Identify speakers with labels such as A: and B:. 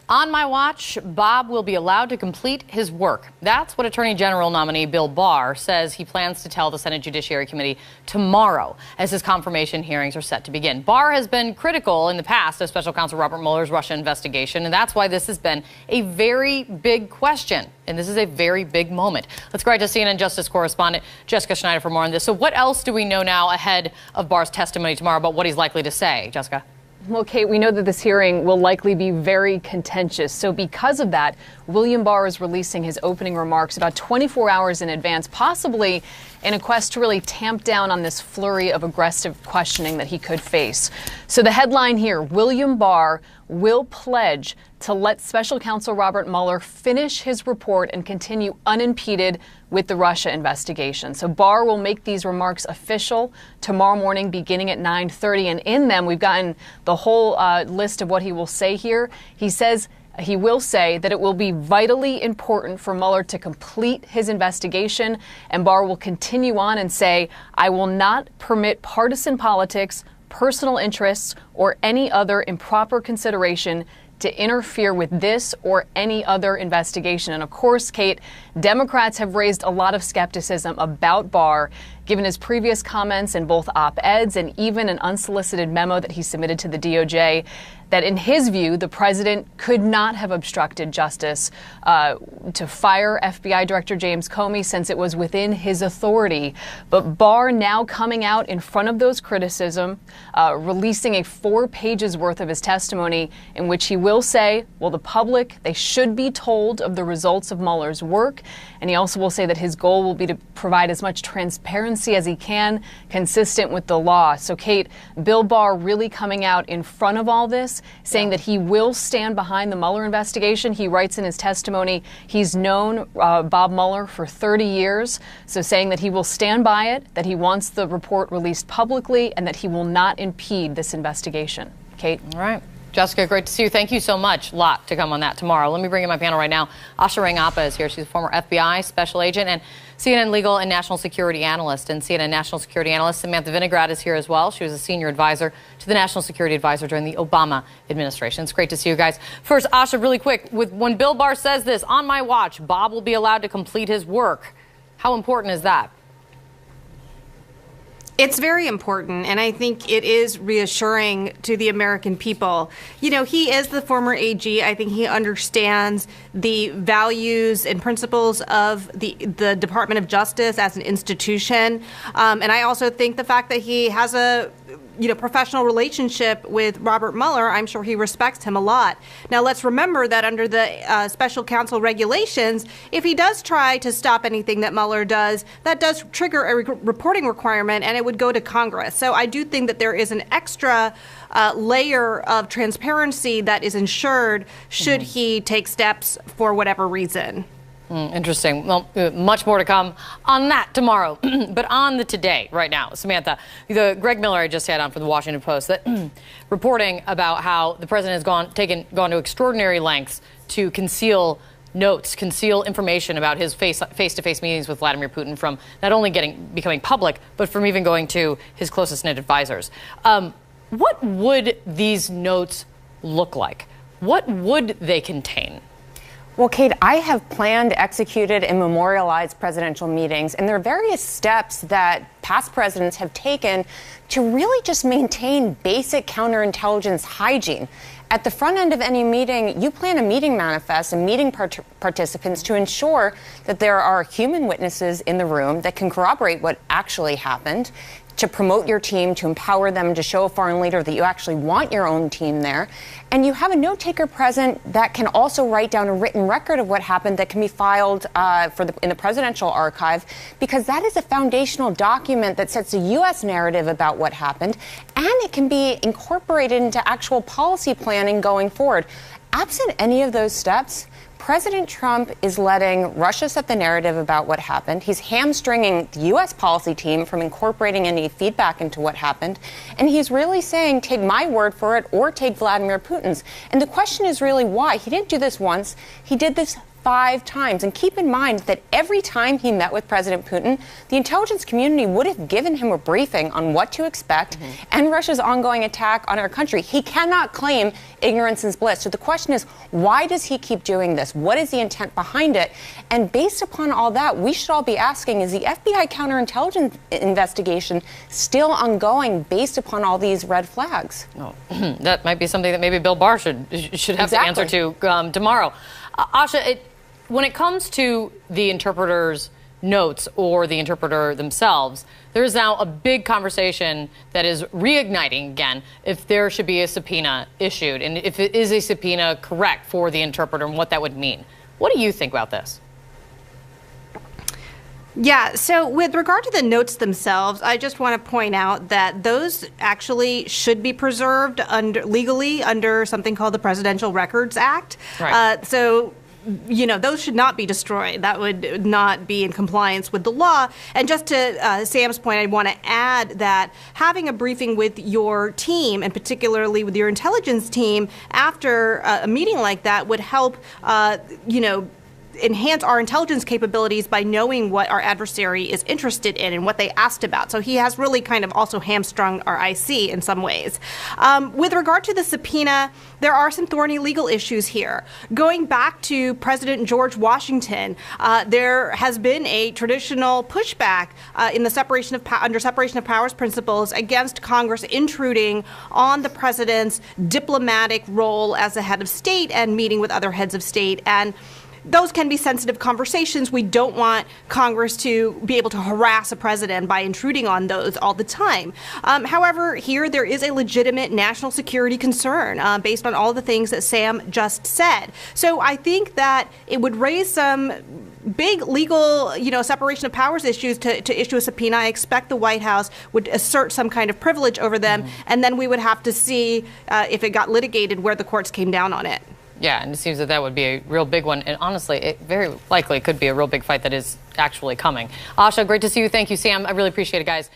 A: On my watch, Bob will be allowed to complete his work. That's what Attorney General nominee Bill Barr says he plans to tell the Senate Judiciary Committee tomorrow as his confirmation hearings are set to begin. Barr has been critical in the past of Special Counsel Robert Mueller's Russia investigation, and that's why this has been a very big question. And this is a very big moment. Let's go right to CNN Justice correspondent Jessica Schneider for more on this. So what else do we know now ahead of Barr's testimony tomorrow about what he's likely to say? Jessica?
B: Well, Kate, we know that this hearing will likely be very contentious. So because of that, William Barr is releasing his opening remarks about 24 hours in advance, possibly in a quest to really tamp down on this flurry of aggressive questioning that he could face. So the headline here, William Barr will pledge to let Special Counsel Robert Mueller finish his report and continue unimpeded with the Russia investigation. So Barr will make these remarks official tomorrow morning beginning at 9:30. And in them, we've gotten the whole list of what he will say here. He will say that it will be vitally important for Mueller to complete his investigation. And Barr will continue on and say, I will not permit partisan politics, personal interests, or any other improper consideration to interfere with this or any other investigation. And of course, Kate, Democrats have raised a lot of skepticism about Barr, given his previous comments in both op-eds and even an unsolicited memo that he submitted to the DOJ, that in his view, the president could not have obstructed justice to fire FBI Director James Comey since it was within his authority. But Barr now coming out in front of those criticism, releasing 4 pages worth of his testimony in which he will say, well, the public, they should be told of the results of Mueller's work. And he also will say that his goal will be to provide as much transparency as he can, consistent with the law. So, Kate, Bill Barr really coming out in front of all this, saying that he will stand behind the Mueller investigation. He writes in his testimony he's known Bob Mueller for 30 years, so saying that he will stand by it, that he wants the report released publicly, and that he will not impede this investigation. Kate?
A: All right. Jessica, great to see you. Thank you so much. A lot to come on that tomorrow. Let me bring in my panel right now. Asha Rangappa is here. She's a former FBI special agent and CNN legal and national security analyst. And CNN national security analyst Samantha Vinograd is here as well. She was a senior advisor to the national security advisor during the Obama administration. It's great to see you guys. First, Asha, really quick, when Bill Barr says this, on my watch, Bob will be allowed to complete his work. How important is that?
C: It's very important, and I think it is reassuring to the American people. You know, he is the former AG. I think he understands the values and principles of the Department of Justice as an institution. And I also think the fact that he has a professional relationship with Robert Mueller, I'm sure he respects him a lot. Now, let's remember that under the special counsel regulations, if he does try to stop anything that Mueller does, that does trigger a reporting requirement, and it would go to Congress. So I do think that there is an extra layer of transparency that is ensured should he take steps for whatever reason.
A: Interesting. Well, much more to come on that tomorrow. But on the today, right now, Samantha, the Greg Miller I just had on for the Washington Post, that reporting about how the president has gone to extraordinary lengths to conceal notes, conceal information about his face-to-face meetings with Vladimir Putin from not only becoming public, but from even going to his closest knit advisors. What would these notes look like? What would they contain?
D: Well, Kate, I have planned, executed, and memorialized presidential meetings, and there are various steps that past presidents have taken to really just maintain basic counterintelligence hygiene. At the front end of any meeting, you plan a meeting manifest and meeting participants to ensure that there are human witnesses in the room that can corroborate what actually happened, to promote your team, to empower them, to show a foreign leader that you actually want your own team there. And you have a note taker present that can also write down a written record of what happened that can be filed in the presidential archive, because that is a foundational document that sets a U.S. narrative about what happened, and it can be incorporated into actual policy planning going forward. Absent any of those steps, President Trump is letting Russia set the narrative about what happened. He's hamstringing the U.S. policy team from incorporating any feedback into what happened. And he's really saying, take my word for it or take Vladimir Putin's. And the question is really why. He didn't do this once. He did this 5 times. And keep in mind that every time he met with President Putin, the intelligence community would have given him a briefing on what to expect and Russia's ongoing attack on our country. He cannot claim ignorance is bliss. So the question is, why does he keep doing this? What is the intent behind it? And based upon all that, we should all be asking, is the FBI counterintelligence investigation still ongoing based upon all these red flags?
A: Oh, that might be something that maybe Bill Barr should have to answer to tomorrow. Asha, when it comes to the interpreter's notes or the interpreter themselves, there's now a big conversation that is reigniting again if there should be a subpoena issued and if it is a subpoena correct for the interpreter and what that would mean. What do you think about this?
C: Yeah, so with regard to the notes themselves, I just want to point out that those actually should be preserved legally under something called the Presidential Records Act.
A: Right.
C: So those should not be destroyed. That would not be in compliance with the law. And just to Sam's point, I want to add that having a briefing with your team, and particularly with your intelligence team, after a meeting like that would help, enhance our intelligence capabilities by knowing what our adversary is interested in and what they asked about. So he has really kind of also hamstrung our IC in some ways. With regard to the subpoena, there are some thorny legal issues here. Going back to President George Washington, there has been a traditional pushback in the under separation of powers principles against Congress intruding on the president's diplomatic role as the head of state and meeting with other heads of state. And those can be sensitive conversations. We don't want Congress to be able to harass a president by intruding on those all the time. However, here there is a legitimate national security concern based on all the things that Sam just said. So I think that it would raise some big legal, separation of powers issues to issue a subpoena. I expect the White House would assert some kind of privilege over them, and then we would have to see if it got litigated where the courts came down on it.
A: Yeah, and it seems that would be a real big one. And honestly, it very likely could be a real big fight that is actually coming. Asha, great to see you. Thank you, Sam. I really appreciate it, guys.